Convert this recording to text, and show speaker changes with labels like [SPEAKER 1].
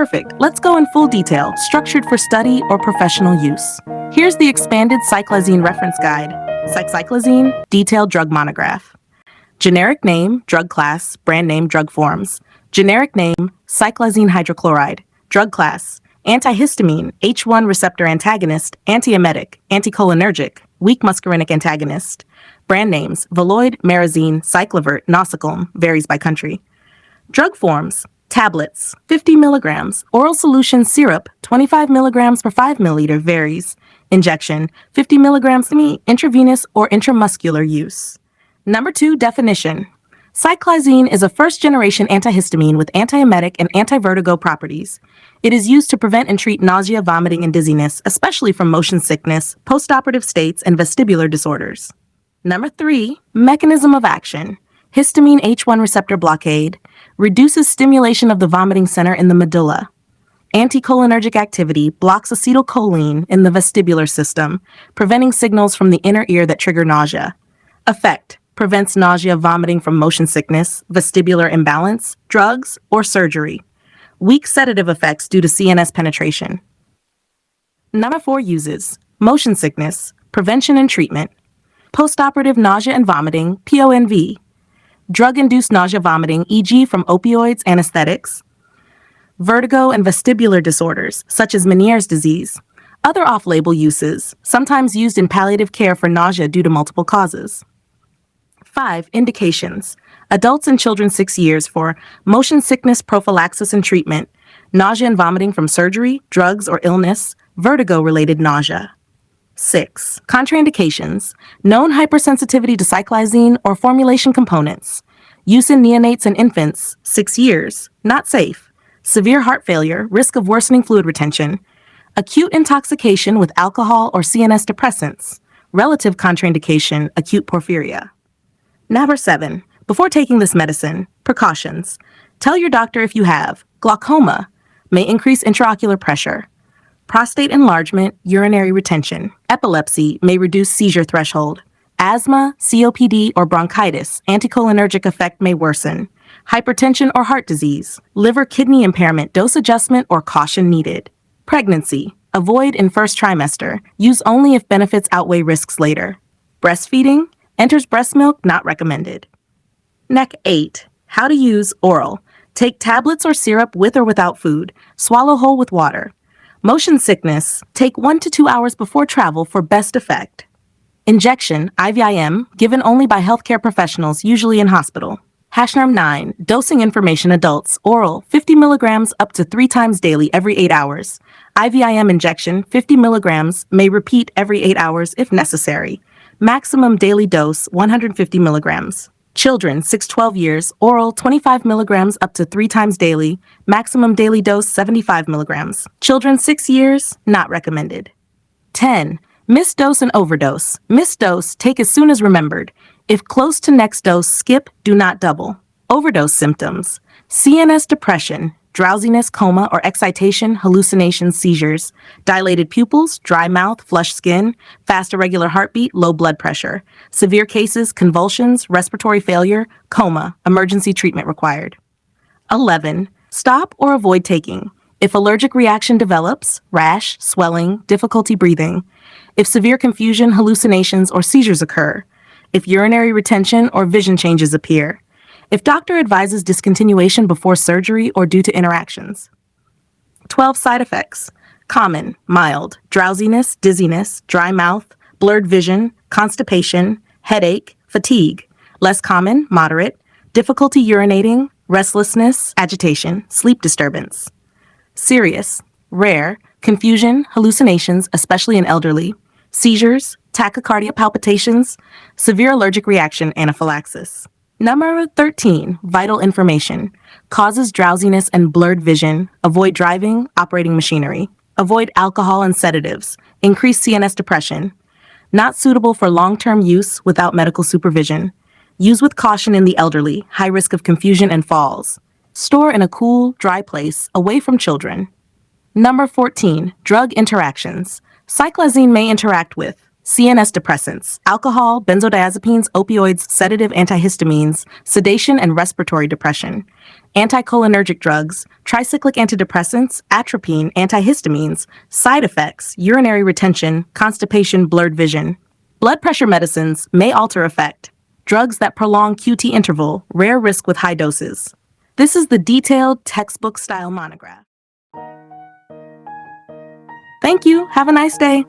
[SPEAKER 1] Perfect. Let's go in full detail, structured for study or professional use. Here's the expanded Cyclizine reference guide. Cyclizine, detailed drug monograph. Generic name, drug class, brand name, drug forms. Generic name, cyclizine hydrochloride. Drug class, antihistamine, H1 receptor antagonist, antiemetic, anticholinergic, weak muscarinic antagonist. Brand names, Valoid, Marazine, Cyclovert, Nosicum, varies by country. Drug forms, tablets, 50 milligrams. Oral solution syrup, 25 milligrams per 5 milliliter, varies. Injection, 50 milligrams intravenous or intramuscular use. Number 2, definition. Cyclizine is a first-generation antihistamine with antiemetic and antivertigo properties. It is used to prevent and treat nausea, vomiting, and dizziness, especially from motion sickness, postoperative states, and vestibular disorders. Number 3, mechanism of action. Histamine H1 receptor blockade reduces stimulation of the vomiting center in the medulla. Anticholinergic activity blocks acetylcholine in the vestibular system, preventing signals from the inner ear that trigger nausea. Effect: prevents nausea, vomiting from motion sickness, vestibular imbalance, drugs, or surgery. Weak sedative effects due to CNS penetration. Number 4 uses: motion sickness, prevention and treatment. Postoperative nausea and vomiting, PONV. Drug-induced nausea, vomiting, e.g. from opioids, anesthetics. Vertigo and vestibular disorders, such as Meniere's disease. Other off-label uses, sometimes used in palliative care for nausea due to multiple causes. 5. Indications. Adults and children 6 years for motion sickness prophylaxis and treatment, nausea and vomiting from surgery, drugs, or illness, vertigo-related nausea. 6. Contraindications. Known hypersensitivity to cyclizine or formulation components. Use in neonates and infants, 6 years, not safe. Severe heart failure, risk of worsening fluid retention. Acute intoxication with alcohol or CNS depressants. Relative contraindication, acute porphyria. Number 7. Before taking this medicine, precautions. Tell your doctor if you have glaucoma, may increase intraocular pressure. Prostate enlargement, urinary retention. Epilepsy may reduce seizure threshold. Asthma, COPD, or bronchitis, anticholinergic effect may worsen. Hypertension or heart disease. Liver kidney impairment, dose adjustment or caution needed. Pregnancy. Avoid in first trimester. Use only if benefits outweigh risks later. Breastfeeding. Enters breast milk, not recommended. 8. How to use oral. Take tablets or syrup with or without food. Swallow whole with water. Motion sickness. Take 1 to 2 hours before travel for best effect. Injection, IVIM, given only by healthcare professionals, usually in hospital. Hashnarm 9. Dosing information adults. Oral, 50 milligrams up to 3 times daily every 8 hours. IVIM injection, 50 milligrams, may repeat every 8 hours if necessary. Maximum daily dose, 150 milligrams. Children, 6-12 years, oral, 25 milligrams up to 3 times daily. Maximum daily dose, 75 milligrams. Children 6 years, not recommended. 10. Missed dose and overdose. Missed dose, take as soon as remembered. If close to next dose, skip, do not double. Overdose symptoms. CNS depression, drowsiness, coma or excitation, hallucinations, seizures, dilated pupils, dry mouth, flushed skin, fast irregular heartbeat, low blood pressure. Severe cases, convulsions, respiratory failure, coma, emergency treatment required. 11. Stop or avoid taking. If allergic reaction develops, rash, swelling, difficulty breathing. If severe confusion, hallucinations, or seizures occur. If urinary retention or vision changes appear. If doctor advises discontinuation before surgery or due to interactions. 12 side effects. Common, mild, drowsiness, dizziness, dry mouth, blurred vision, constipation, headache, fatigue. Less common, moderate, difficulty urinating, restlessness, agitation, sleep disturbance. Serious, rare, confusion, hallucinations, especially in elderly, seizures, tachycardia, palpitations, severe allergic reaction, anaphylaxis. Number 13, vital information. Causes drowsiness and blurred vision. Avoid driving, operating machinery. Avoid alcohol and sedatives. Increase CNS depression. Not suitable for long-term use without medical supervision. Use with caution in the elderly, high risk of confusion and falls. Store in a cool, dry place, away from children. Number 14, drug interactions. Cyclizine may interact with CNS depressants, alcohol, benzodiazepines, opioids, sedative antihistamines, sedation and respiratory depression. Anticholinergic drugs, tricyclic antidepressants, atropine, antihistamines, side effects, urinary retention, constipation, blurred vision. Blood pressure medicines may alter effect. Drugs that prolong QT interval, rare risk with high doses. This is the detailed textbook style monograph. Thank you. Have a nice day.